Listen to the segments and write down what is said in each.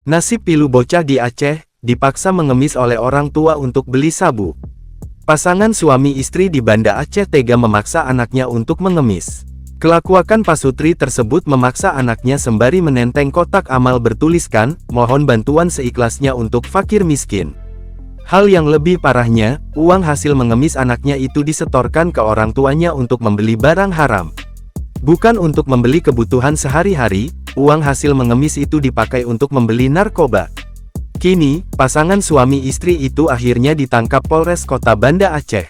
Nasib pilu bocah di Aceh, dipaksa mengemis oleh orang tua untuk beli sabu. Pasangan suami istri di Banda Aceh tega memaksa anaknya untuk mengemis. Kelakuan Pasutri tersebut memaksa anaknya sembari menenteng kotak amal bertuliskan, mohon bantuan seikhlasnya untuk fakir miskin. Hal yang lebih parahnya, uang hasil mengemis anaknya itu disetorkan ke orang tuanya untuk membeli barang haram. Bukan untuk membeli kebutuhan sehari-hari, uang hasil mengemis itu dipakai untuk membeli narkoba. Kini, pasangan suami istri itu akhirnya ditangkap Polres Kota Banda Aceh.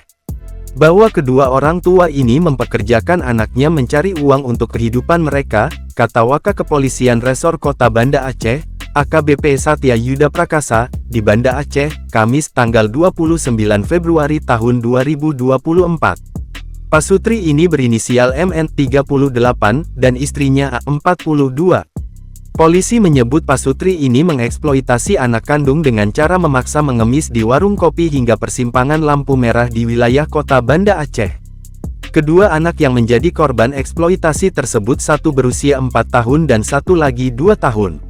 Bahwa kedua orang tua ini mempekerjakan anaknya mencari uang untuk kehidupan mereka, kata Wakil Kepolisian Resor Kota Banda Aceh, AKBP Satya Yuda Prakasa, di Banda Aceh, Kamis tanggal 29 Februari tahun 2024. Pasutri ini berinisial MN 38 dan istrinya A 42. Polisi menyebut Pasutri ini mengeksploitasi anak kandung dengan cara memaksa mengemis di warung kopi hingga persimpangan lampu merah di wilayah Kota Banda Aceh. Kedua anak yang menjadi korban eksploitasi tersebut satu berusia 4 tahun dan satu lagi 2 tahun.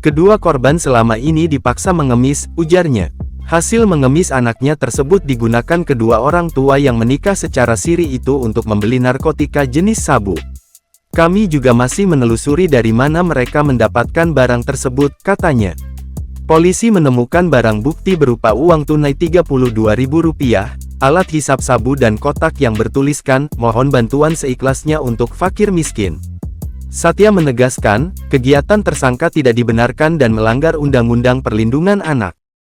Kedua korban selama ini dipaksa mengemis, ujarnya. Hasil mengemis anaknya tersebut digunakan kedua orang tua yang menikah secara siri itu untuk membeli narkotika jenis sabu. Kami juga masih menelusuri dari mana mereka mendapatkan barang tersebut, katanya. Polisi menemukan barang bukti berupa uang tunai Rp32.000, alat hisap sabu dan kotak yang bertuliskan, mohon bantuan seikhlasnya untuk fakir miskin. Satya menegaskan, kegiatan tersangka tidak dibenarkan dan melanggar Undang-Undang Perlindungan Anak.